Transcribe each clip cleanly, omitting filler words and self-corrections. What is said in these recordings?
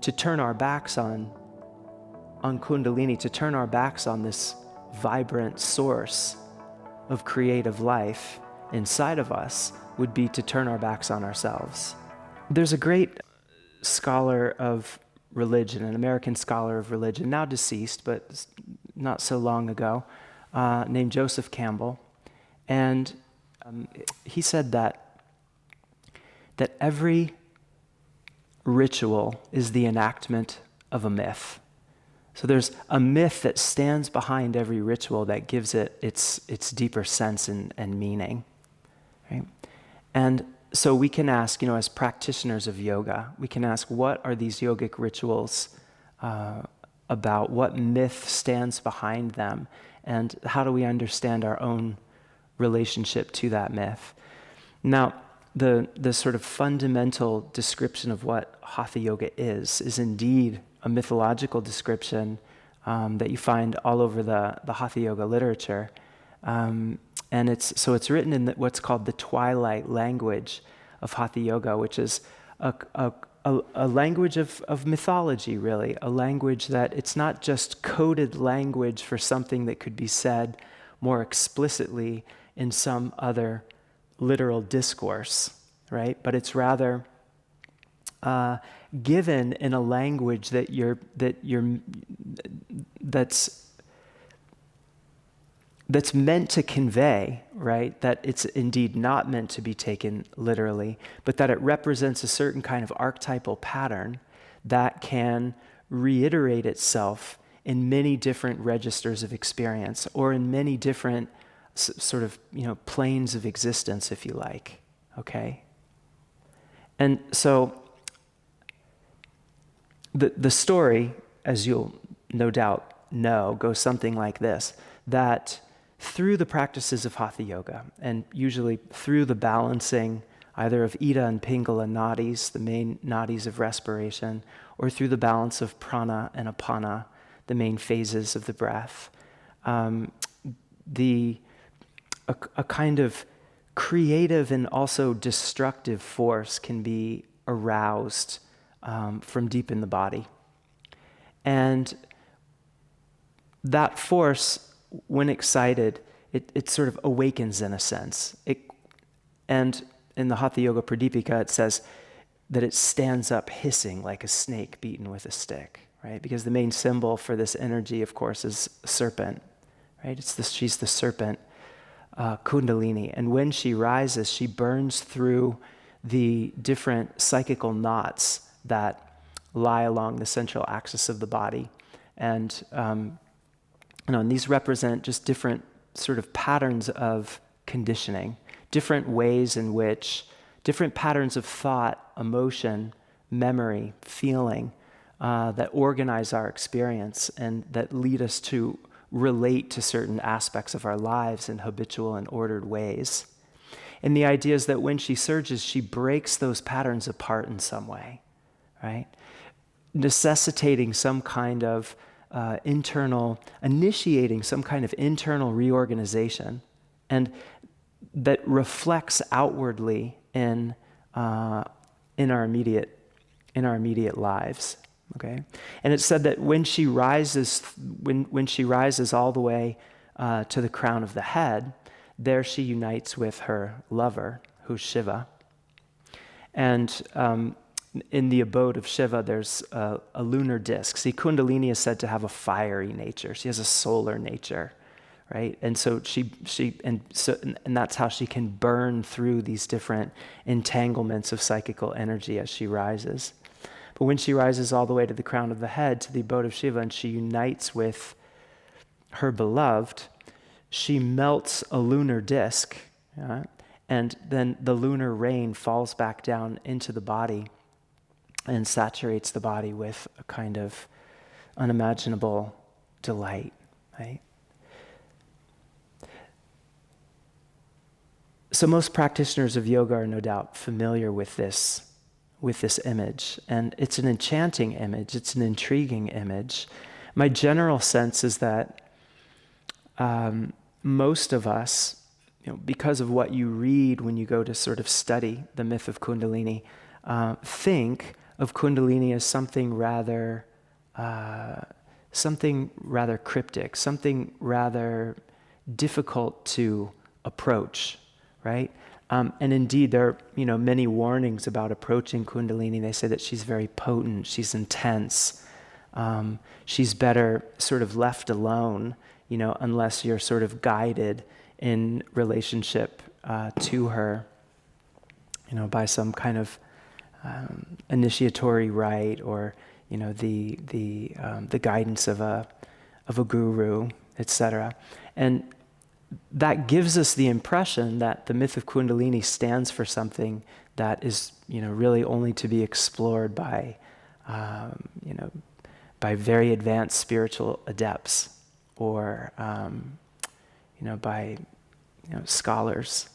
to turn our backs on Kundalini, to turn our backs on this vibrant source of creative life inside of us, would be to turn our backs on ourselves. There's a great scholar of religion, an American scholar of religion, now deceased, but not so long ago, named Joseph Campbell. And he said that every ritual is the enactment of a myth. So there's a myth that stands behind every ritual that gives it its deeper sense and meaning, right? And so we can ask, as practitioners of yoga, we can ask, what are these yogic rituals about? What myth stands behind them? And how do we understand our own relationship to that myth? Now, the sort of fundamental description of what Hatha Yoga is indeed a mythological description that you find all over the Hatha Yoga literature. And it's written in what's called the twilight language of Hatha Yoga, which is a language of mythology, really, a language that it's not just coded language for something that could be said more explicitly in some other literal discourse, right? But it's rather given in a language that's meant to convey, right, that it's indeed not meant to be taken literally, but that it represents a certain kind of archetypal pattern that can reiterate itself in many different registers of experience, or in many different sort of, planes of existence, if you like, okay? And so the story, as you'll no doubt know, goes something like this, that through the practices of Hatha Yoga, and usually through the balancing either of Ida and Pingala nadis, the main nadis of respiration, or through the balance of prana and apana, the main phases of the breath, a kind of creative and also destructive force can be aroused from deep in the body. And that force, when excited, it sort of awakens in a sense. And in the Hatha Yoga Pradipika, it says that it stands up hissing like a snake beaten with a stick, right? Because the main symbol for this energy, of course, is serpent, right? She's the serpent, Kundalini. And when she rises, she burns through the different psychical knots that lie along the central axis of the body. And and these represent just different sort of patterns of conditioning, different ways in which, different patterns of thought, emotion, memory, feeling, that organize our experience and that lead us to relate to certain aspects of our lives in habitual and ordered ways. And the idea is that when she surges, she breaks those patterns apart in some way, right? Necessitating some kind of initiating some kind of internal reorganization, and that reflects outwardly in our immediate lives. Okay, and it's said that when she rises, when she rises all the way to the crown of the head, there she unites with her lover, who's Shiva, and in the abode of Shiva, there's a lunar disk. See, Kundalini is said to have a fiery nature. She has a solar nature, right? And so and that's how she can burn through these different entanglements of psychical energy as she rises. But when she rises all the way to the crown of the head, to the abode of Shiva, and she unites with her beloved, she melts a lunar disk, and then the lunar rain falls back down into the body and saturates the body with a kind of unimaginable delight, right? So most practitioners of yoga are no doubt familiar with this image, and it's an enchanting image, it's an intriguing image. My general sense is that most of us, because of what you read when you go to sort of study the myth of Kundalini, think of Kundalini as something rather cryptic, something rather difficult to approach, right? And indeed, there are many warnings about approaching Kundalini. They say that she's very potent, she's intense. She's better sort of left alone, unless you're sort of guided in relationship to her, by some kind of initiatory rite, or the guidance of a guru, etc. And that gives us the impression that the myth of Kundalini stands for something that is really only to be explored by very advanced spiritual adepts, or by scholars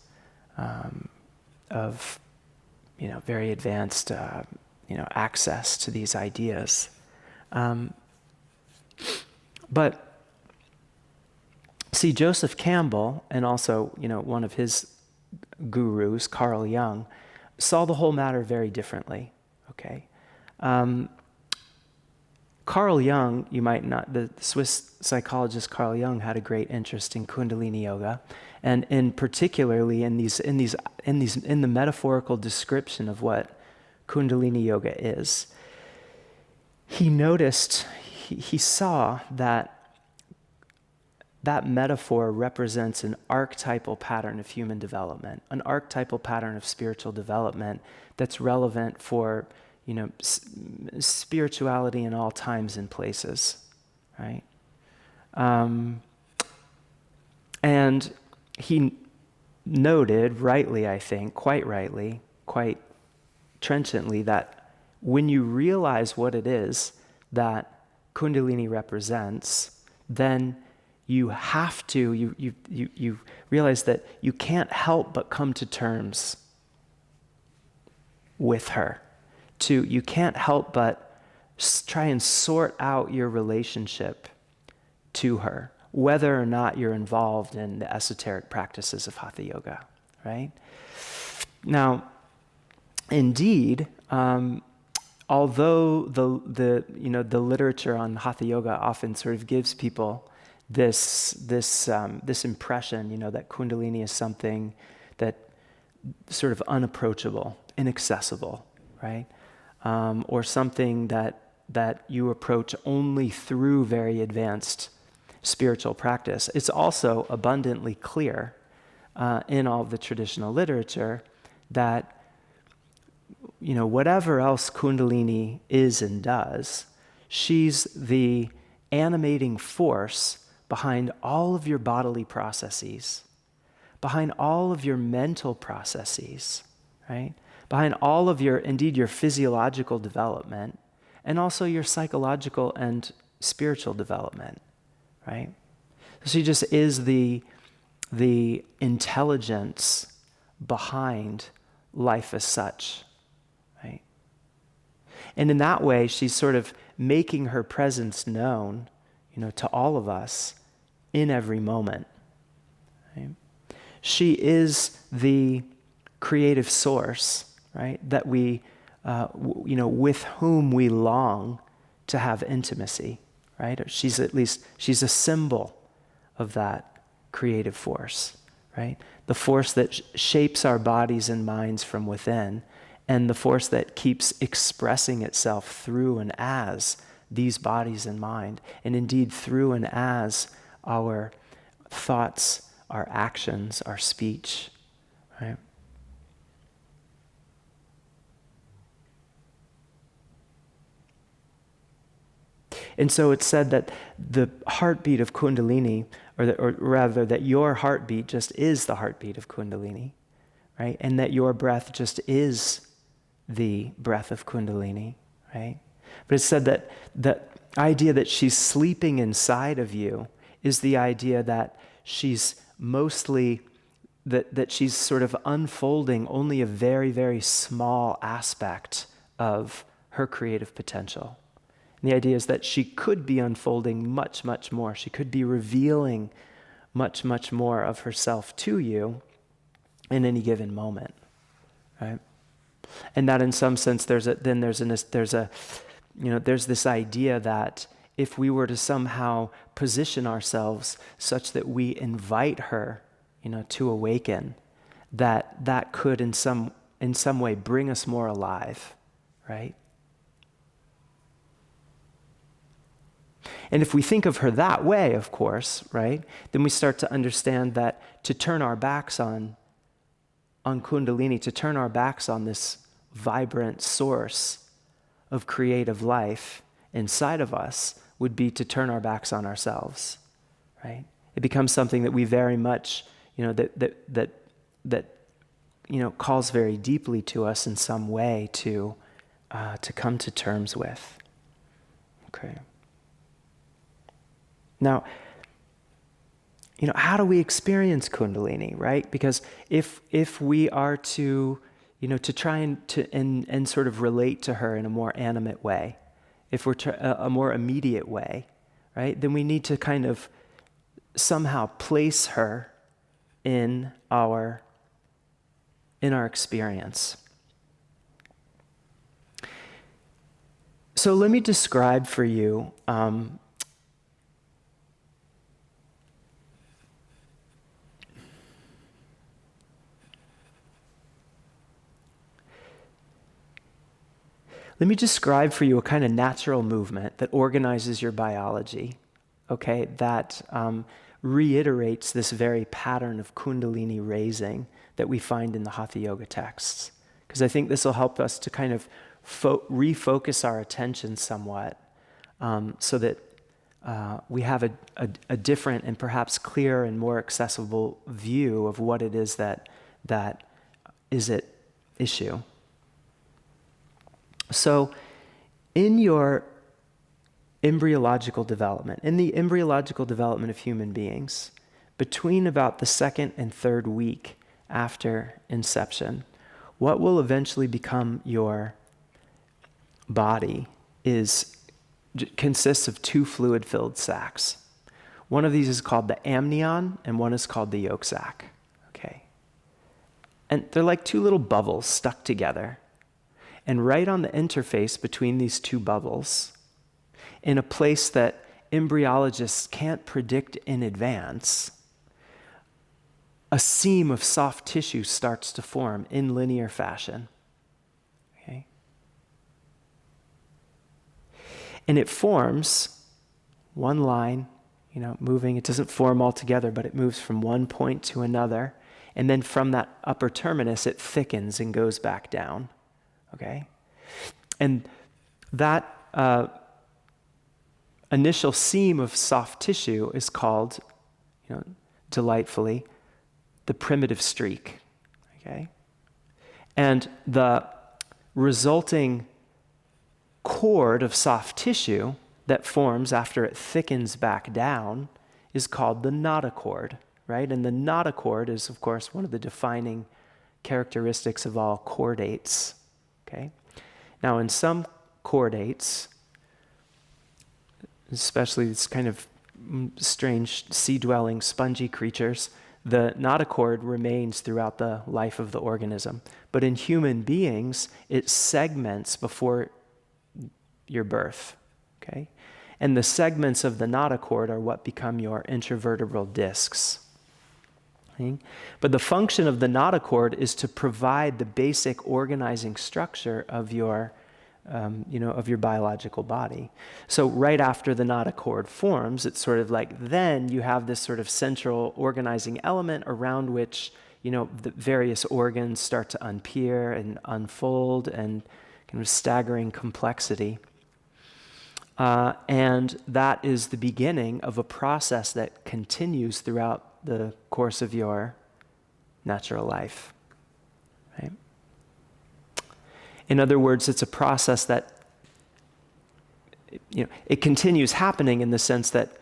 of very advanced access to these ideas. But see, Joseph Campbell, and also one of his gurus, Carl Jung, saw the whole matter very differently. Okay. Carl Jung, you might not, the Swiss psychologist Carl Jung had a great interest in Kundalini yoga, and in particularly in the metaphorical description of what Kundalini yoga is. He noticed, he saw that metaphor represents an archetypal pattern of human development, an archetypal pattern of spiritual development that's relevant for spirituality in all times and places, right? And he noted, rightly, I think, quite rightly, quite trenchantly, that when you realize what it is that Kundalini represents, then you have to, you realize that you can't help but come to terms with her. You can't help but try and sort out your relationship to her, whether or not you're involved in the esoteric practices of Hatha Yoga, right? Now, indeed, although the literature on Hatha Yoga often sort of gives people this impression, that Kundalini is something that sort of unapproachable, inaccessible, right? Or something that you approach only through very advanced spiritual practice. It's also abundantly clear in all of the traditional literature that whatever else Kundalini is and does, she's the animating force behind all of your bodily processes, behind all of your mental processes, right? Behind all of your physiological development, and also your psychological and spiritual development, right? So she just is the intelligence behind life as such, right? And in that way, she's sort of making her presence known, to all of us in every moment, right? She is the creative source, right, that we, with whom we long to have intimacy, right? Or she's a symbol of that creative force, right? The force that shapes our bodies and minds from within, and the force that keeps expressing itself through and as these bodies and mind, and indeed through and as our thoughts, our actions, our speech, right? And so it's said that the heartbeat of Kundalini, or rather that your heartbeat just is the heartbeat of Kundalini, right? And that your breath just is the breath of Kundalini, right? But it's said that the idea that she's sleeping inside of you is the idea that she's mostly, that she's sort of unfolding only a very, very small aspect of her creative potential. And the idea is that she could be unfolding much, much more. She could be revealing much, much more of herself to you in any given moment, right? And that in some sense there's this idea that if we were to somehow position ourselves such that we invite her, to awaken, that could in some way bring us more alive, right? And if we think of her that way, of course, right, then we start to understand that to turn our backs on Kundalini, to turn our backs on this vibrant source of creative life inside of us would be to turn our backs on ourselves, right? It becomes something that we very much, that calls very deeply to us in some way to come to terms with. Okay. Now, how do we experience Kundalini, right? Because if we are to, to try and sort of relate to her in a more animate way, if we're a more immediate way, right? Then we need to kind of somehow place her in our experience. So let me describe for you a kind of natural movement that organizes your biology, okay, that reiterates this very pattern of Kundalini raising that we find in the Hatha Yoga texts. Because I think this will help us to kind of refocus our attention somewhat so that we have a different and perhaps clearer and more accessible view of what it is that is at issue. So in your embryological development, in the embryological development of human beings, between about the second and third week after inception, what will eventually become your body consists of two fluid-filled sacs. One of these is called the amnion, and one is called the yolk sac. Okay, and they're like two little bubbles stuck together. And right on the interface between these two bubbles, in a place that embryologists can't predict in advance, a seam of soft tissue starts to form in linear fashion. Okay? And it forms one line, moving. It doesn't form all together, but it moves from one point to another. And then from that upper terminus, it thickens and goes back down. Okay? And that initial seam of soft tissue is called, delightfully, the primitive streak. Okay? And the resulting cord of soft tissue that forms after it thickens back down is called the notochord, right? And the notochord is, of course, one of the defining characteristics of all chordates. Okay? Now, in some chordates, especially these kind of strange sea-dwelling spongy creatures, the notochord remains throughout the life of the organism. But in human beings, it segments before your birth. Okay? And the segments of the notochord are what become your intervertebral discs. Okay? But the function of the notochord is to provide the basic organizing structure of your, of your biological body. So right after the notochord forms, it's sort of like then you have this sort of central organizing element around which, the various organs start to unpeer and unfold and kind of staggering complexity. And that is the beginning of a process that continues throughout the course of your natural life. Right? In other words, it's a process that, it continues happening in the sense that,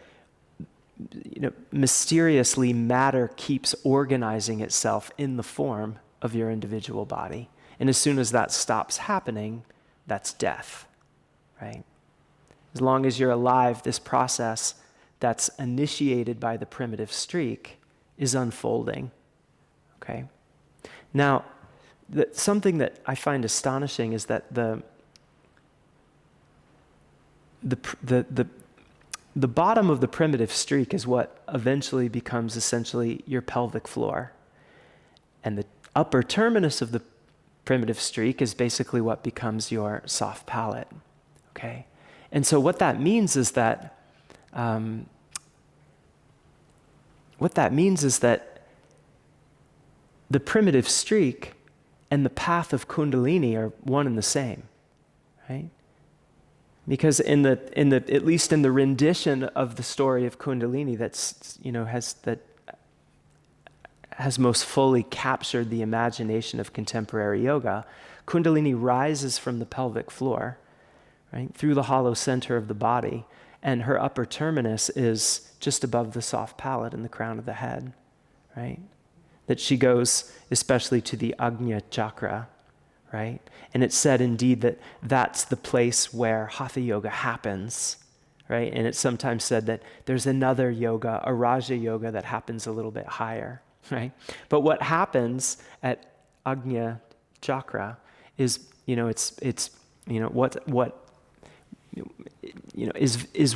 mysteriously matter keeps organizing itself in the form of your individual body. And as soon as that stops happening, that's death, right? As long as you're alive, this process that's initiated by the primitive streak is unfolding, okay? Now, something that I find astonishing is that the bottom of the primitive streak is what eventually becomes essentially your pelvic floor. And the upper terminus of the primitive streak is basically what becomes your soft palate, okay? And so what that means is that the primitive streak and the path of Kundalini are one and the same, right? Because at least in the rendition of the story of Kundalini that has most fully captured the imagination of contemporary yoga, Kundalini rises from the pelvic floor, right, through the hollow center of the body, and her upper terminus is just above the soft palate and the crown of the head, right? That she goes especially to the Ajna chakra, right? And it's said indeed that that's the place where Hatha Yoga happens, right? And it's sometimes said that there's another yoga, a Raja Yoga, that happens a little bit higher, right? But what happens at Ajna chakra is, is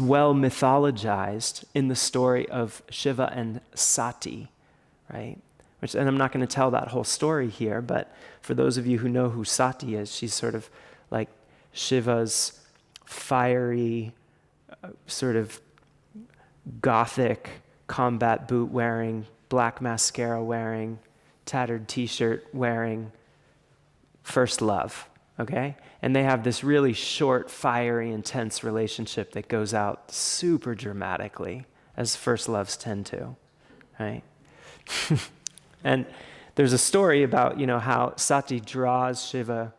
well mythologized in the story of Shiva and Sati, right? And I'm not going to tell that whole story here, but for those of you who know who Sati is, she's sort of like Shiva's fiery, sort of gothic, combat boot wearing, black mascara wearing, tattered t-shirt wearing first love, okay? And they have this really short, fiery, intense relationship that goes out super dramatically, as first loves tend to, right? And there's a story about, how Sati draws Shiva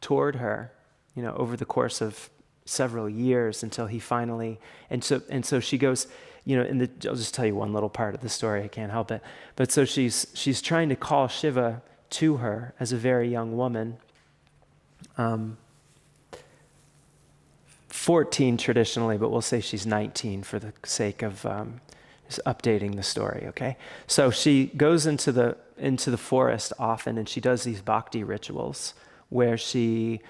toward her, over the course of several years until he finally, and so she goes, I'll just tell you one little part of the story, I can't help it. But so she's trying to call Shiva to her as a very young woman, 14 traditionally, but we'll say she's 19 for the sake of just updating the story, okay? So she goes into the forest often, and she does these bhakti rituals where she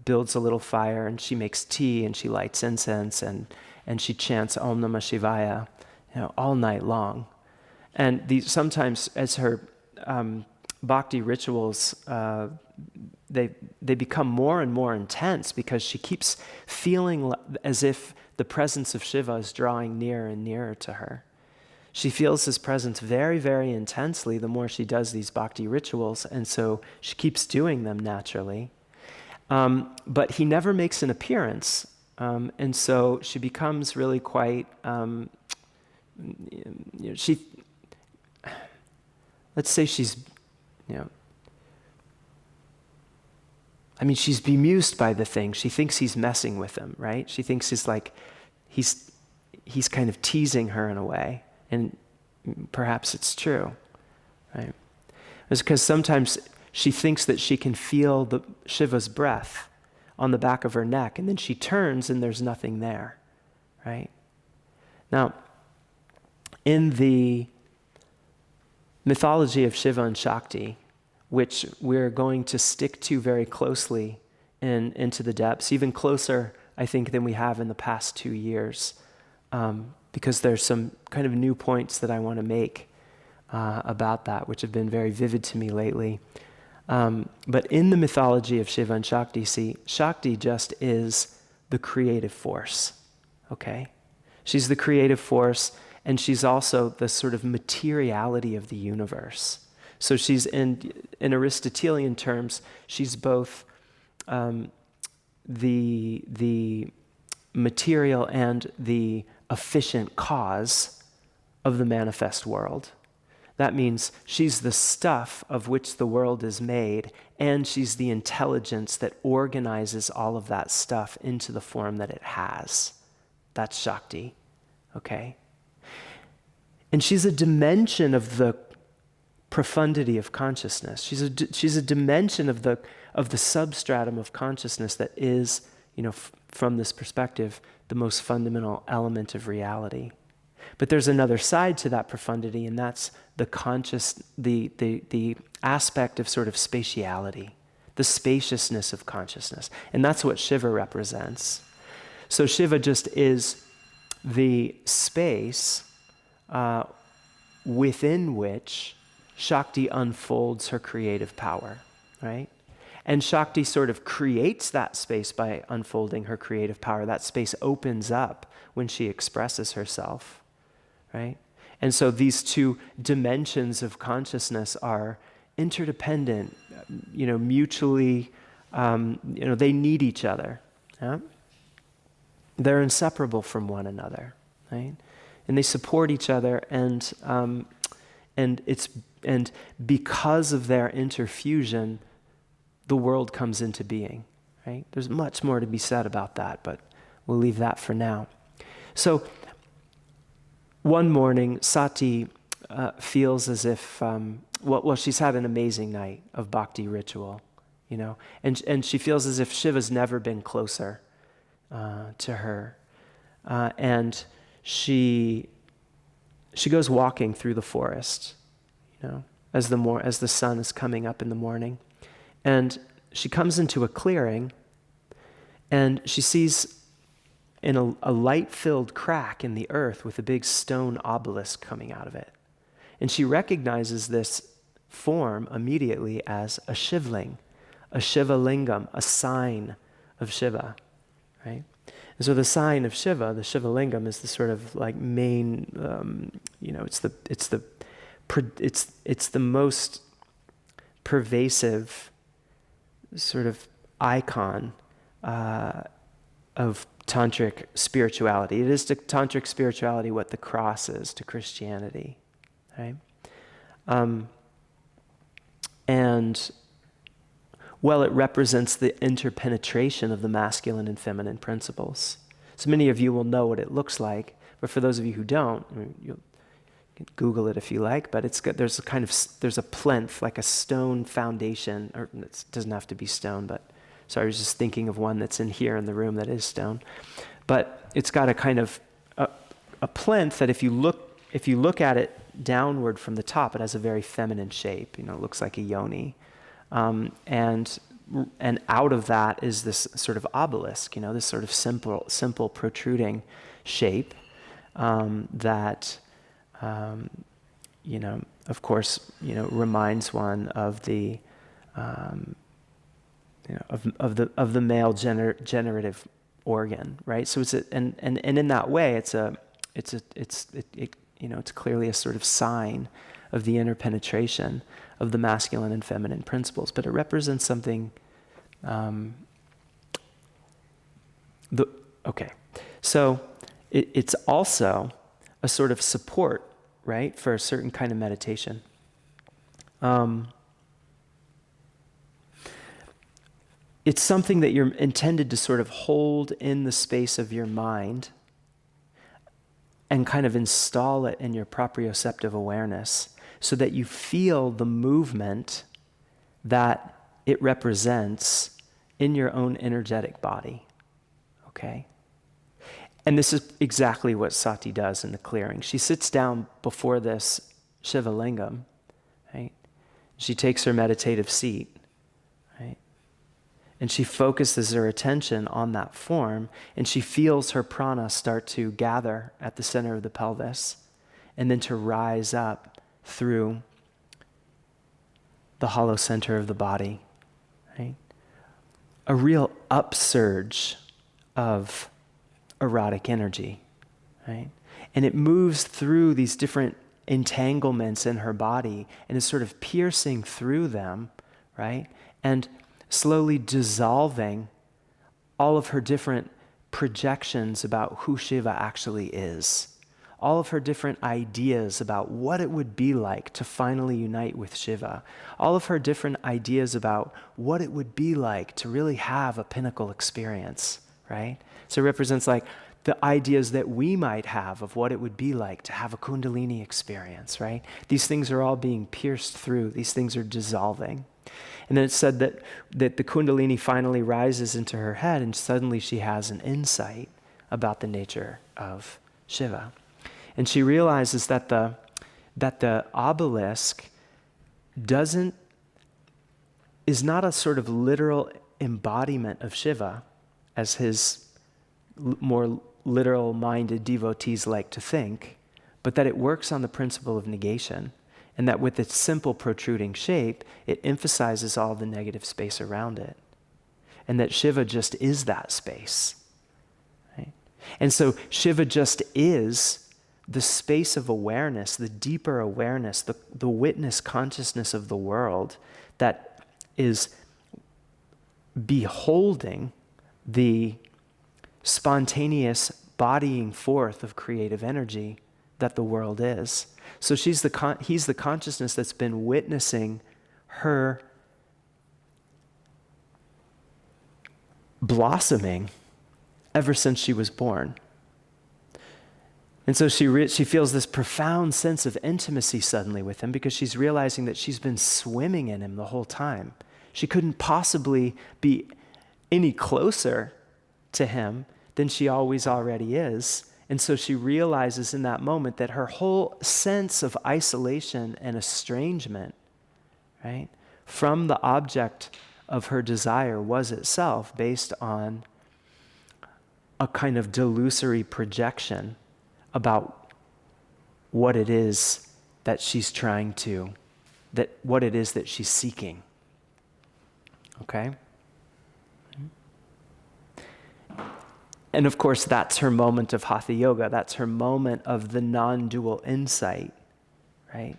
builds a little fire and she makes tea and she lights incense and she chants Om Namah Shivaya, all night long. And sometimes as her bhakti rituals, they become more and more intense because she keeps feeling as if the presence of Shiva is drawing nearer and nearer to her. She feels his presence very, very intensely the more she does these bhakti rituals, and so she keeps doing them naturally. But he never makes an appearance, and so she becomes really quite, let's say she's, she's bemused by the thing. She thinks he's messing with him, right? She thinks he's kind of teasing her in a way. And perhaps it's true, right? It's because sometimes she thinks that she can feel the Shiva's breath on the back of her neck, and then she turns and there's nothing there, right? Now, in the mythology of Shiva and Shakti, which we're going to stick to very closely into the depths, even closer, I think, than we have in the past 2 years, because there's some kind of new points that I want to make about that, which have been very vivid to me lately. But in the mythology of Shiva and Shakti, see, Shakti just is the creative force, okay? She's the creative force, and she's also the sort of materiality of the universe. So she's, in Aristotelian terms, she's both the material and the efficient cause of the manifest world. That means she's the stuff of which the world is made, and she's the intelligence that organizes all of that stuff into the form that it has. That's Shakti, okay? And she's a dimension of the profundity of consciousness. She's a dimension of the substratum of consciousness that is, from this perspective, the most fundamental element of reality. But there's another side to that profundity, and that's the aspect of sort of spatiality, the spaciousness of consciousness. And that's what Shiva represents. So Shiva just is the space within which Shakti unfolds her creative power, right? And Shakti sort of creates that space by unfolding her creative power. That space opens up when she expresses herself, right? And so these two dimensions of consciousness are interdependent, mutually, they need each other. Yeah? They're inseparable from one another, right? And they support each other, and because of their interfusion, the world comes into being, right? There's much more to be said about that, but we'll leave that for now. So one morning, Sati feels as if, she's had an amazing night of bhakti ritual, and she feels as if Shiva's never been closer to her. And she goes walking through the forest, as the sun is coming up in the morning. And she comes into a clearing, and she sees in a light-filled crack in the earth with a big stone obelisk coming out of it. And she recognizes this form immediately as a shivling, a Shiva lingam, a sign of Shiva, right? And so the sign of Shiva, the Shiva lingam, is the sort of like main, it's the most pervasive sort of icon of tantric spirituality. It is to tantric spirituality what the cross is to Christianity, right? And it represents the interpenetration of the masculine and feminine principles. So many of you will know what it looks like, but for those of you who don't, you can Google it if you like, but there's a plinth, like a stone foundation, or it doesn't have to be stone, but sorry, I was just thinking of one that's in here in the room that is stone. But it's got a kind of a plinth that if you look at it downward from the top, it has a very feminine shape. It looks like a yoni. And out of that is this sort of obelisk, this sort of simple protruding shape that, of course, reminds one of the of the male generative organ, right? So and in that way, it's clearly a sort of sign of the interpenetration of the masculine and feminine principles, but it represents something. So it's also a sort of support, right, for a certain kind of meditation. It's something that you're intended to sort of hold in the space of your mind and kind of install it in your proprioceptive awareness so that you feel the movement that it represents in your own energetic body, okay? And this is exactly what Sati does in the clearing. She sits down before this Shiva lingam, right? She takes her meditative seat, right? And she focuses her attention on that form, and she feels her prana start to gather at the center of the pelvis and then to rise up through the hollow center of the body, right? A real upsurge of erotic energy, right? And it moves through these different entanglements in her body and is sort of piercing through them, right? And slowly dissolving all of her different projections about who Shiva actually is, all of her different ideas about what it would be like to finally unite with Shiva, all of her different ideas about what it would be like to really have a pinnacle experience, right? So it represents like the ideas that we might have of what it would be like to have a Kundalini experience, right? These things are all being pierced through. These things are dissolving. And then it's said that the Kundalini finally rises into her head and suddenly she has an insight about the nature of Shiva. And she realizes that the obelisk is not a sort of literal embodiment of Shiva, as his more literal-minded devotees like to think, but that it works on the principle of negation, and that with its simple protruding shape, it emphasizes all the negative space around it, and that Shiva just is that space. Right? And so Shiva just is the space of awareness, the deeper awareness, the witness consciousness of the world that is beholding the spontaneous bodying forth of creative energy that the world is. So he's the consciousness that's been witnessing her blossoming ever since she was born. And so she feels this profound sense of intimacy suddenly with him, because she's realizing that she's been swimming in him the whole time. She couldn't possibly be any closer to him than she always already is. And so she realizes in that moment that her whole sense of isolation and estrangement, right, from the object of her desire was itself based on a kind of delusory projection about what it is that she's what it is that she's seeking. Okay? And of course, that's her moment of Hatha Yoga. That's her moment of the non-dual insight, right?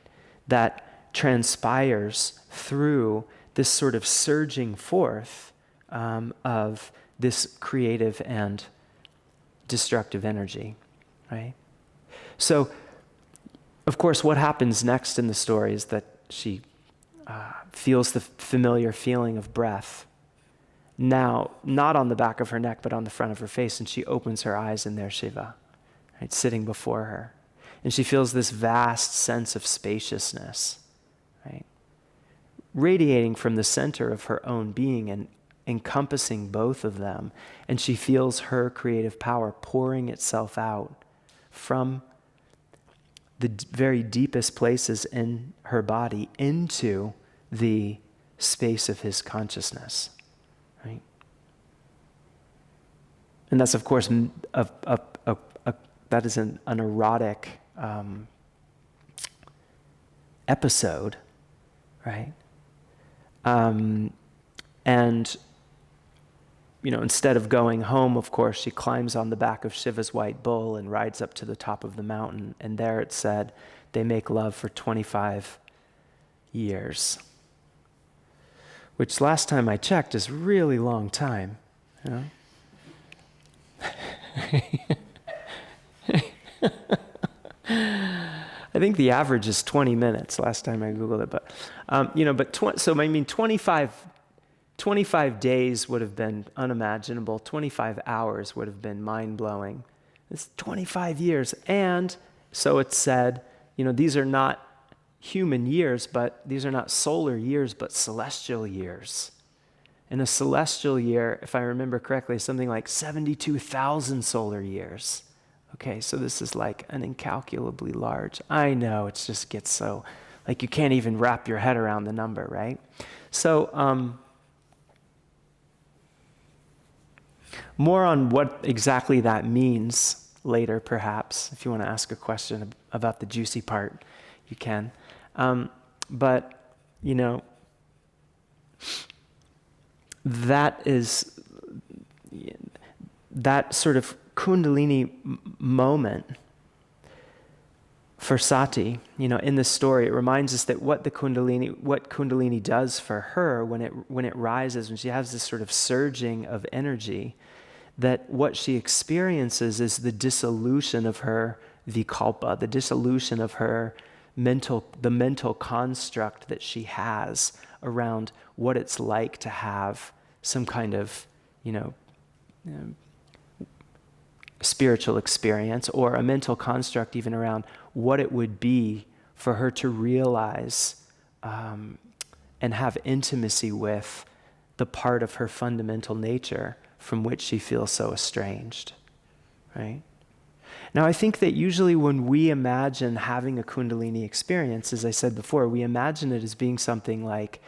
That transpires through this sort of surging forth of this creative and destructive energy, right? So, of course, what happens next in the story is that she feels the familiar feeling of breath. Now, not on the back of her neck, but on the front of her face, and she opens her eyes, and there's Shiva, right, sitting before her. And she feels this vast sense of spaciousness, right, radiating from the center of her own being and encompassing both of them. And she feels her creative power pouring itself out from the very deepest places in her body into the space of his consciousness. Right? And that's, of course, that is an erotic episode, right? And, instead of going home, of course, she climbs on the back of Shiva's white bull and rides up to the top of the mountain. And there it said, they make love for 25 years. Which last time I checked is a really long time. You know? I think the average is 20 minutes last time I Googled it. But 25 days would have been unimaginable. 25 hours would have been mind-blowing. It's 25 years. And so it's said, these are not human years, but these are not solar years, but celestial years. And a celestial year, if I remember correctly, is something like 72,000 solar years. Okay, so this is like an incalculably large. I know, it just gets so, like you can't even wrap your head around the number, right? So, more on what exactly that means later, perhaps. If you want to ask a question about the juicy part, you can. But that is that sort of Kundalini moment for Sati. In this story, it reminds us that what Kundalini does for her when it rises, when she has this sort of surging of energy, that what she experiences is the dissolution of her vikalpa, the dissolution of her the mental construct that she has around what it's like to have some kind of, spiritual experience, or a mental construct even around what it would be for her to realize and have intimacy with the part of her fundamental nature from which she feels so estranged, right? Now, I think that usually when we imagine having a Kundalini experience, as I said before, we imagine it as being something like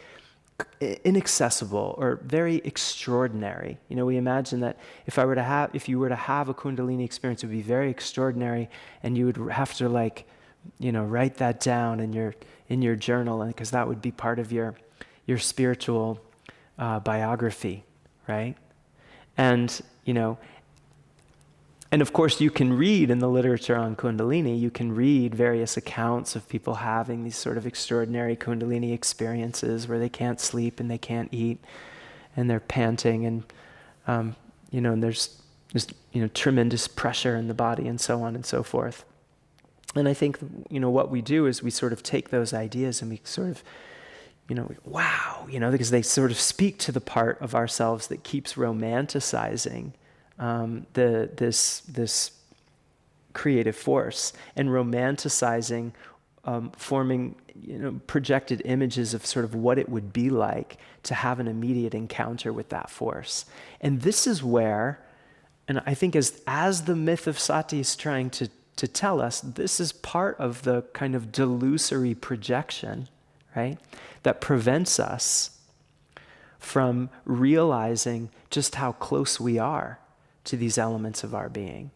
inaccessible or very extraordinary. You know, we imagine that if you were to have a Kundalini experience, it would be very extraordinary, and you would have to write that down in your journal, and because that would be part of your spiritual biography, right? And and of course, you can read in the literature on Kundalini, you can read various accounts of people having these sort of extraordinary Kundalini experiences where they can't sleep and they can't eat and they're panting and, and there's tremendous pressure in the body and so on and so forth. And I think, what we do is we sort of take those ideas and we sort of, wow, because they sort of speak to the part of ourselves that keeps romanticizing this creative force and romanticizing, forming projected images of sort of what it would be like to have an immediate encounter with that force. And this is where, and I think as the myth of Sati is trying to tell us, this is part of the kind of delusory projection, right, that prevents us from realizing just how close we are to these elements of our being.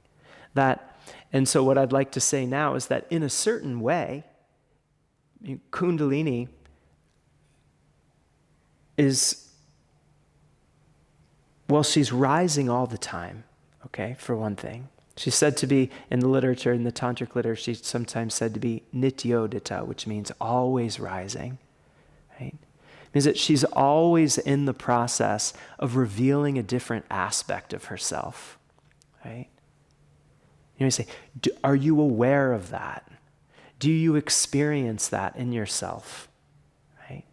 And so what I'd like to say now is that in a certain way, Kundalini is, well, she's rising all the time, okay, for one thing. She's said to be, in the literature, in the tantric literature, she's sometimes said to be nityodita, which means always rising, right? It means that she's always in the process of revealing a different aspect of herself, right? You say, are you aware of that? Do you experience that in yourself, right?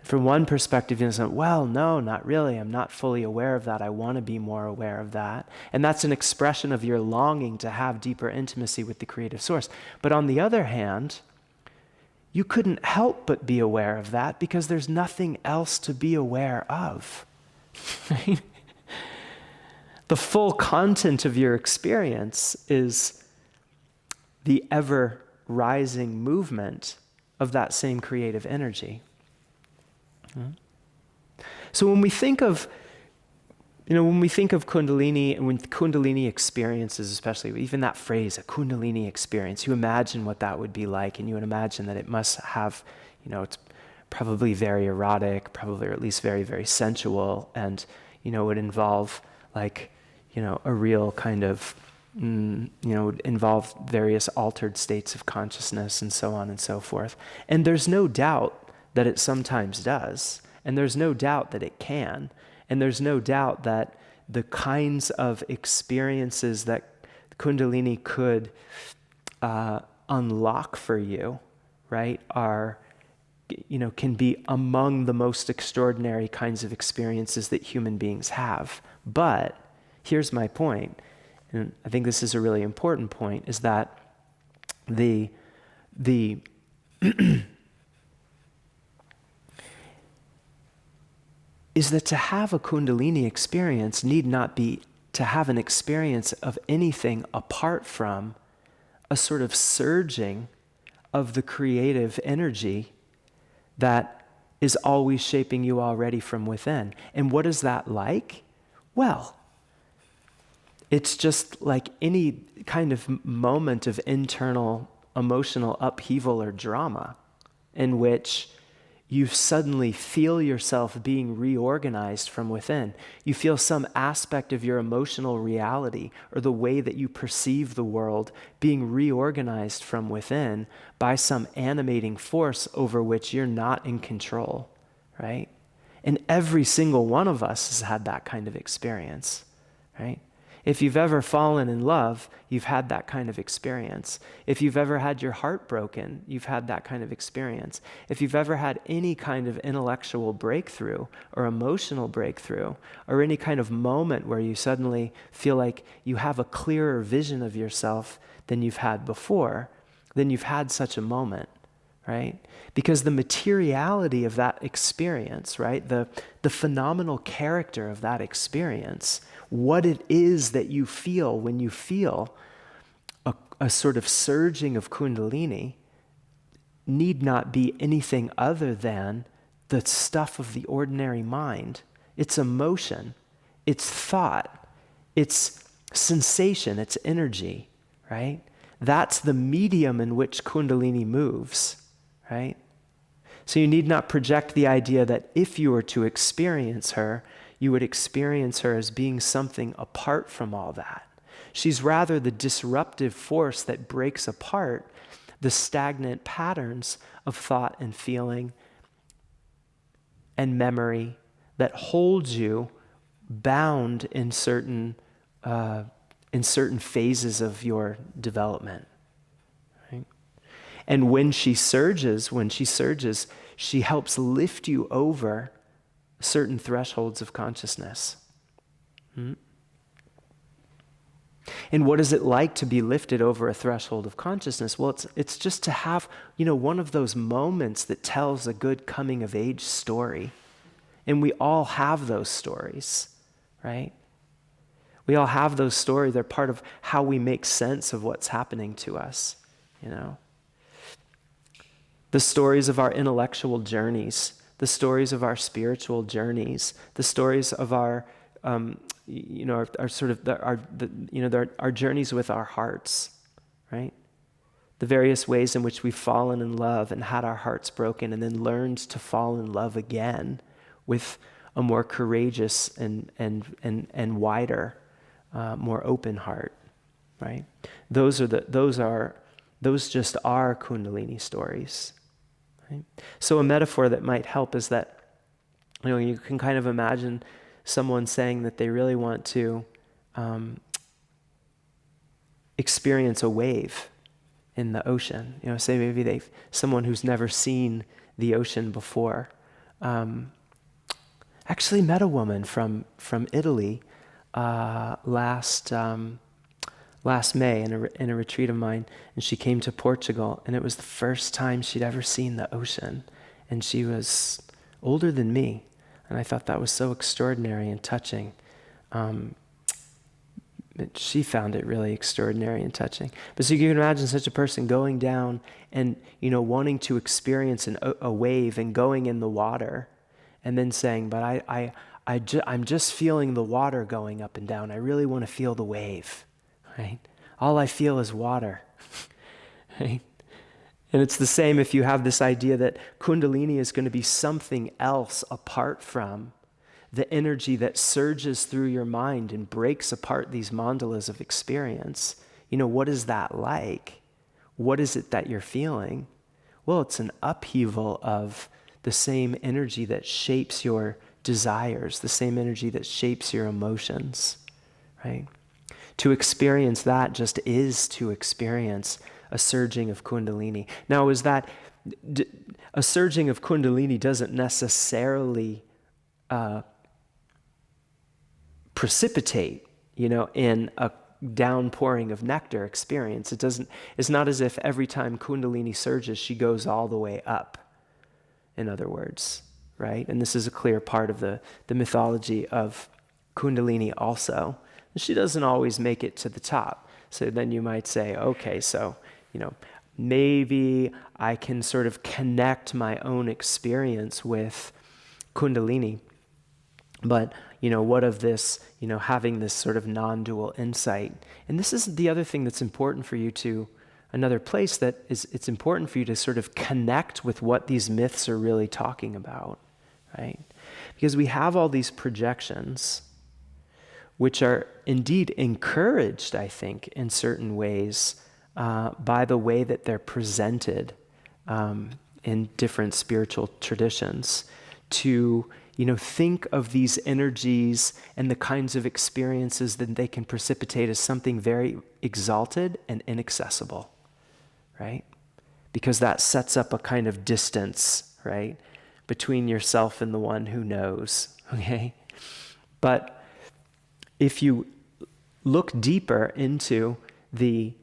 From one perspective, you say, well, no, not really. I'm not fully aware of that. I want to be more aware of that. And that's an expression of your longing to have deeper intimacy with the creative source. But on the other hand, you couldn't help but be aware of that because there's nothing else to be aware of. Right? The full content of your experience is the ever-rising movement of that same creative energy. So when we think of Kundalini, and when Kundalini experiences, especially even that phrase, a Kundalini experience, you imagine what that would be like, and you would imagine that it must have, it's probably very erotic, probably, or at least very, very sensual, and, would involve a real kind of, would involve various altered states of consciousness and so on and so forth. And there's no doubt that it sometimes does, and there's no doubt that it can. And there's no doubt that the kinds of experiences that Kundalini could unlock for you, right, can be among the most extraordinary kinds of experiences that human beings have. But here's my point, and I think this is a really important point, is that the is that to have a Kundalini experience need not be to have an experience of anything apart from a sort of surging of the creative energy that is always shaping you already from within. And what is that like? Well, it's just like any kind of moment of internal emotional upheaval or drama in which you suddenly feel yourself being reorganized from within. You feel some aspect of your emotional reality or the way that you perceive the world being reorganized from within by some animating force over which you're not in control, right? And every single one of us has had that kind of experience, right? If you've ever fallen in love, you've had that kind of experience. If you've ever had your heart broken, you've had that kind of experience. If you've ever had any kind of intellectual breakthrough or emotional breakthrough or any kind of moment where you suddenly feel like you have a clearer vision of yourself than you've had before, then you've had such a moment, right? Because the materiality of that experience, right, the phenomenal character of that experience what it is that you feel when you feel a sort of surging of Kundalini need not be anything other than the stuff of the ordinary mind. It's emotion, it's thought, it's sensation, it's energy, right? That's the medium in which Kundalini moves, right? So you need not project the idea that if you were to experience her, you would experience her as being something apart from all that. She's rather the disruptive force that breaks apart the stagnant patterns of thought and feeling and memory that holds you bound in certain phases of your development. Right? And when she surges, she helps lift you over certain thresholds of consciousness. And what is it like to be lifted over a threshold of consciousness? Well, it's just to have, one of those moments that tells a good coming of age story. And we all have those stories, right? We all have those stories. They're part of how we make sense of what's happening to us, The stories of our intellectual journeys, the stories of our spiritual journeys, the stories of our our journeys with our hearts, right? The various ways in which we've fallen in love and had our hearts broken and then learned to fall in love again with a more courageous and wider, more open heart, right? Those just are Kundalini stories, right? So a metaphor that might help is that, you can kind of imagine someone saying that they really want to experience a wave in the ocean. Say maybe someone who's never seen the ocean before. Actually met a woman from Italy last May in a retreat of mine, and she came to Portugal, and it was the first time she'd ever seen the ocean, and she was older than me. And I thought that was so extraordinary and touching. She found it really extraordinary and touching. But so you can imagine such a person going down and, wanting to experience a wave and going in the water and then saying, but I'm just feeling the water going up and down. I really want to feel the wave, right? All I feel is water, right? And it's the same if you have this idea that Kundalini is going to be something else apart from the energy that surges through your mind and breaks apart these mandalas of experience. What is that like? What is it that you're feeling? Well, it's an upheaval of the same energy that shapes your desires, the same energy that shapes your emotions, right? To experience that just is to experience a surging of Kundalini. Now, is that a surging of Kundalini doesn't necessarily precipitate, in a downpouring of nectar experience. It's not as if every time Kundalini surges, she goes all the way up, in other words, right? And this is a clear part of the mythology of Kundalini also. She doesn't always make it to the top. So then you might say, okay, so maybe I can sort of connect my own experience with Kundalini. But, what of this, having this sort of non-dual insight? And this is the other thing that's important for you to, another place that it's important for you to sort of connect with what these myths are really talking about, right? Because we have all these projections, which are indeed encouraged, I think, in certain ways, by the way that they're presented in different spiritual traditions, to think of these energies and the kinds of experiences that they can precipitate as something very exalted and inaccessible, right? Because that sets up a kind of distance, right, between yourself and the one who knows, okay? But if you look deeper into the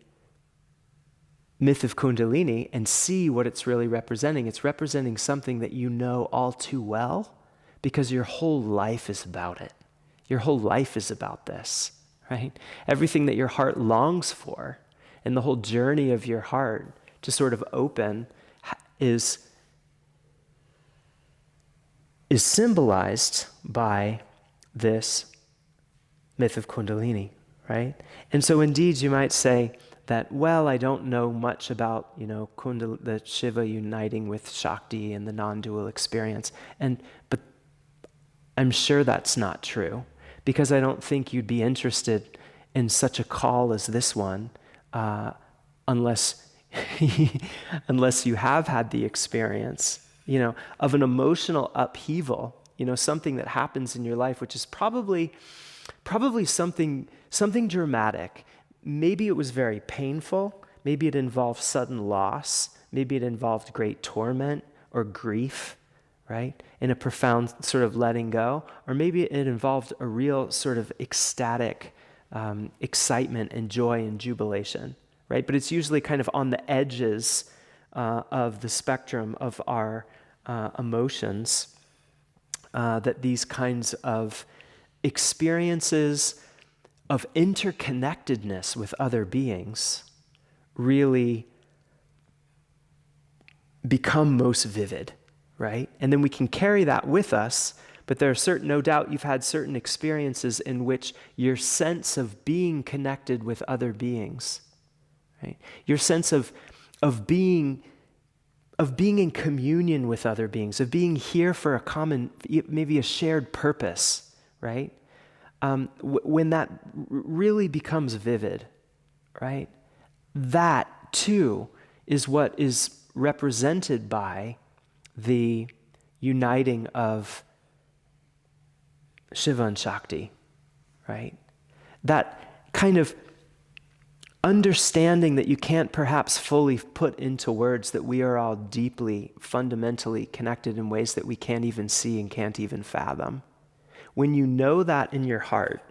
myth of Kundalini and see what it's really representing, it's representing something that you know all too well because your whole life is about it. Your whole life is about this, right? Everything that your heart longs for and the whole journey of your heart to sort of open is symbolized by this myth of Kundalini, right? And so indeed you might say that, well, I don't know much about, the Shiva uniting with Shakti and the non-dual experience. But I'm sure that's not true, because I don't think you'd be interested in such a call as this one, unless unless you have had the experience, of an emotional upheaval, something that happens in your life, which is probably something dramatic. Maybe it was very painful. Maybe it involved sudden loss. Maybe it involved great torment or grief, right? In a profound sort of letting go. Or maybe it involved a real sort of ecstatic excitement and joy and jubilation, right? But it's usually kind of on the edges of the spectrum of our emotions that these kinds of experiences of interconnectedness with other beings really become most vivid, right? And then we can carry that with us, but there are no doubt you've had certain experiences in which your sense of being connected with other beings, right? Your sense of being in communion with other beings, of being here for a common, maybe a shared purpose, right? When that really becomes vivid, right? That too is what is represented by the uniting of Shiva and Shakti, right? That kind of understanding that you can't perhaps fully put into words, that we are all deeply, fundamentally connected in ways that we can't even see and can't even fathom. When you know that in your heart,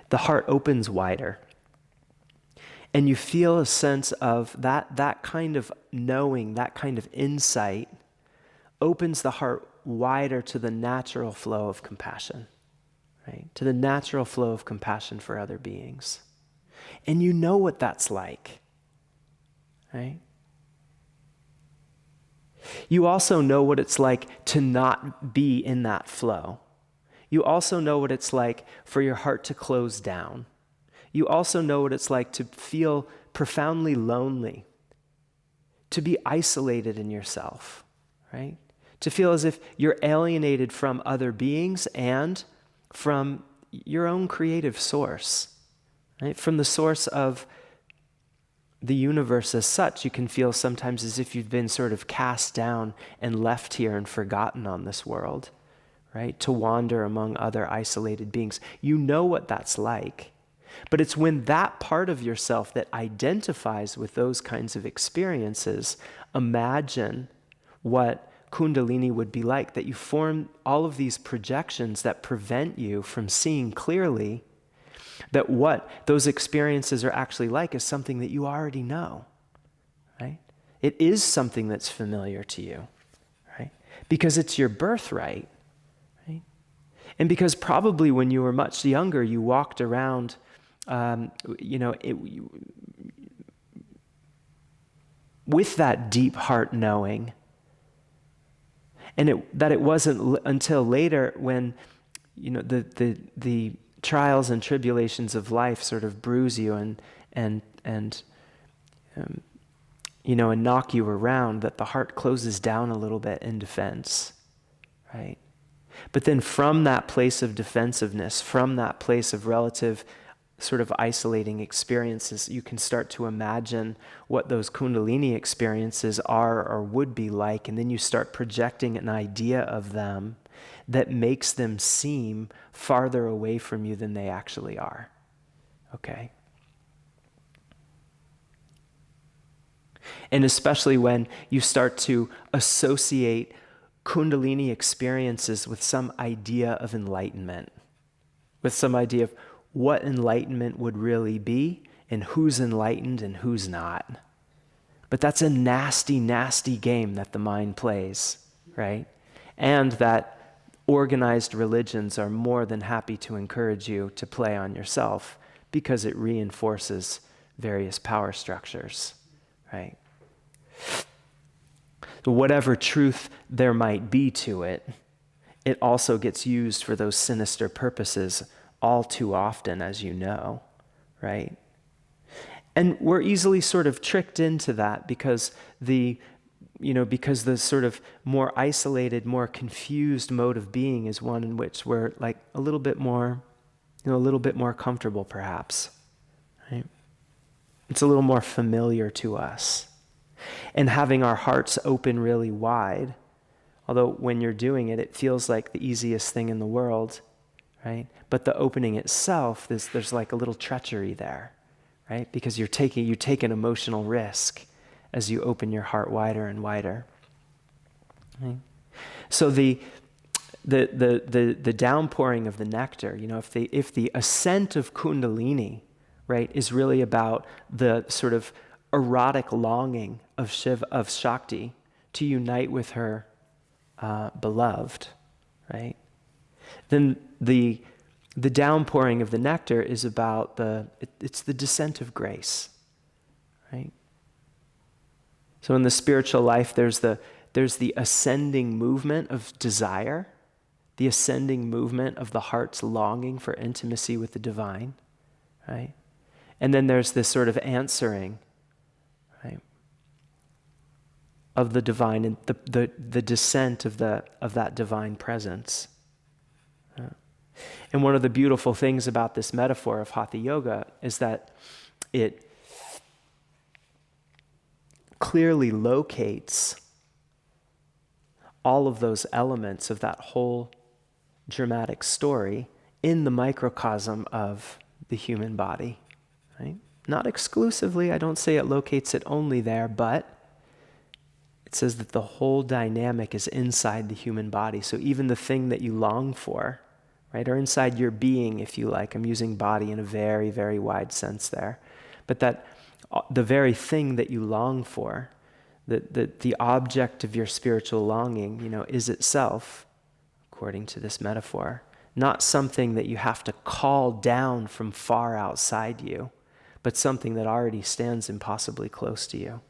the heart opens wider. And you feel a sense of that kind of knowing, that kind of insight opens the heart wider to the natural flow of compassion, right? To the natural flow of compassion for other beings. And you know what that's like, right? You also know what it's like to not be in that flow. You also know what it's like for your heart to close down. You also know what it's like to feel profoundly lonely, to be isolated in yourself, right? To feel as if you're alienated from other beings and from your own creative source, right? From the source of the universe as such. You can feel sometimes as if you've been sort of cast down and left here and forgotten on this world, right? To wander among other isolated beings. You know what that's like. But it's when that part of yourself that identifies with those kinds of experiences, imagine what Kundalini would be like, that you form all of these projections that prevent you from seeing clearly that what those experiences are actually like is something that you already know, right? It is something that's familiar to you, right? Because it's your birthright, right? And because probably when you were much younger, you walked around, with that deep heart knowing, and that it wasn't until later when, the trials and tribulations of life sort of bruise you and knock you around, that the heart closes down a little bit in defense, right? But then from that place of defensiveness, from that place of relative sort of isolating experiences, you can start to imagine what those Kundalini experiences are or would be like, and then you start projecting an idea of them that makes them seem farther away from you than they actually are, okay? And especially when you start to associate Kundalini experiences with some idea of enlightenment, with some idea of what enlightenment would really be and who's enlightened and who's not. But that's a nasty, nasty game that the mind plays, right? And that organized religions are more than happy to encourage you to play on yourself because it reinforces various power structures, right? So whatever truth there might be to it, it also gets used for those sinister purposes all too often, as you know, right? And we're easily sort of tricked into that because the sort of more isolated, more confused mode of being is one in which we're like a little bit more comfortable perhaps, right? It's a little more familiar to us. And having our hearts open really wide, although when you're doing it, it feels like the easiest thing in the world, right? But the opening itself, there's like a little treachery there, right? Because you take an emotional risk as you open your heart wider and wider. Right? So the downpouring of the nectar, if the ascent of Kundalini, right, is really about the sort of erotic longing of Shiva, of Shakti, to unite with her beloved, right? Then the downpouring of the nectar is about it's the descent of grace, right? So in the spiritual life, there's the ascending movement of desire, the ascending movement of the heart's longing for intimacy with the divine, right? And then there's this sort of answering, right, of the divine and the descent of that divine presence. And one of the beautiful things about this metaphor of Hatha Yoga is that it clearly locates all of those elements of that whole dramatic story in the microcosm of the human body, right? Not exclusively, I don't say it locates it only there, but it says that the whole dynamic is inside the human body. So even the thing that you long for, right, or inside your being, if you like. I'm using body in a very, very wide sense there. But that the very thing that you long for, the object of your spiritual longing, is itself, according to this metaphor, not something that you have to call down from far outside you, but something that already stands impossibly close to you,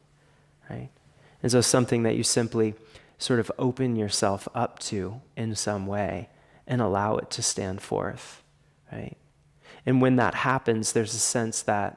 right? And so something that you simply sort of open yourself up to in some way and allow it to stand forth, right? And when that happens, there's a sense that,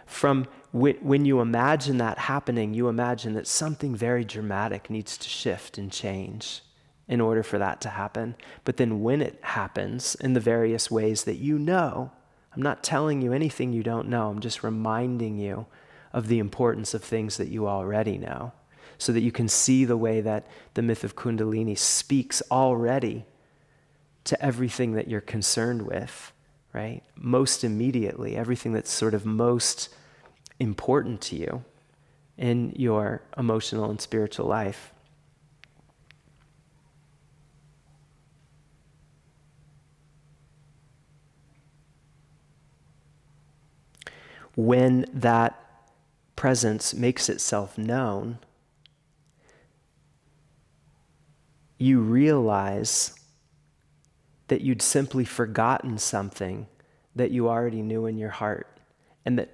from when you imagine that happening, you imagine that something very dramatic needs to shift and change in order for that to happen. But then when it happens in the various ways that I'm not telling you anything you don't know, I'm just reminding you of the importance of things that you already know, so that you can see the way that the myth of Kundalini speaks already to everything that you're concerned with, right? Most immediately, everything that's sort of most important to you in your emotional and spiritual life. When that presence makes itself known, you realize that you'd simply forgotten something that you already knew in your heart, and that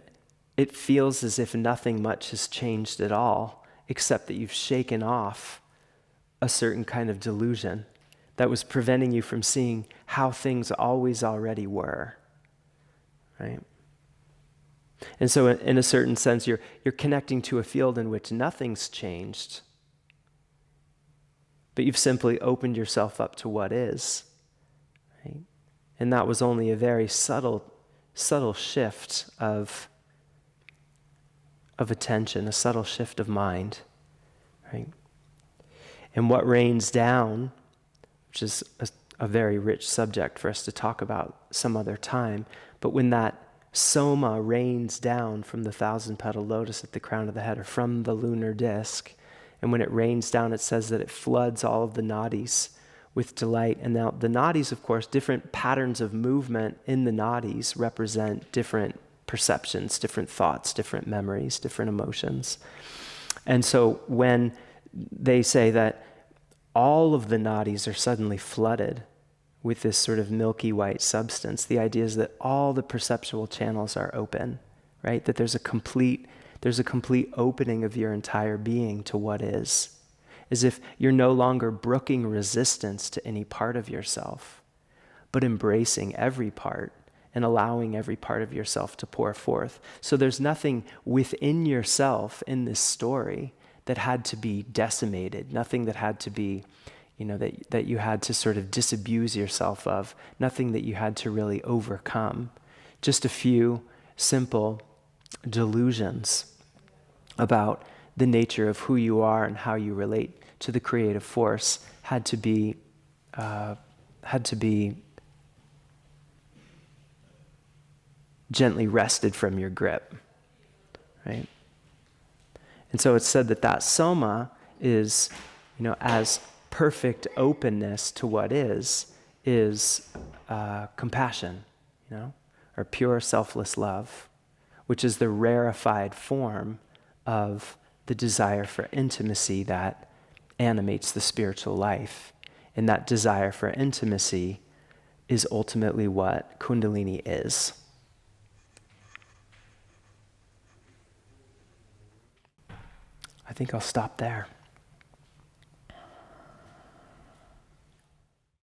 it feels as if nothing much has changed at all, except that you've shaken off a certain kind of delusion that was preventing you from seeing how things always already were, right? And so in a certain sense, you're connecting to a field in which nothing's changed, but you've simply opened yourself up to what is, right? And that was only a very subtle shift of attention, a subtle shift of mind, right? And what rains down, which is a very rich subject for us to talk about some other time, but when that Soma rains down from the 1,000-petal lotus at the crown of the head, or from the lunar disk, and when it rains down, it says that it floods all of the nadis with delight. And now the nadis, of course, different patterns of movement in the nadis represent different perceptions, different thoughts, different memories, different emotions. And so when they say that all of the nadis are suddenly flooded with this sort of milky white substance. The idea is that all the perceptual channels are open, right? That there's a complete opening of your entire being to what is. As if you're no longer brooking resistance to any part of yourself, but embracing every part and allowing every part of yourself to pour forth. So there's nothing within yourself in this story that had to be decimated, nothing that had to be, that you had to sort of disabuse yourself of, nothing that you had to really overcome. Just a few simple delusions about the nature of who you are and how you relate to the creative force had to be gently wrested from your grip, right? And so it's said that Soma is, as perfect openness to what is compassion, or pure selfless love, which is the rarefied form of the desire for intimacy that animates the spiritual life. And that desire for intimacy is ultimately what Kundalini is. I think I'll stop there.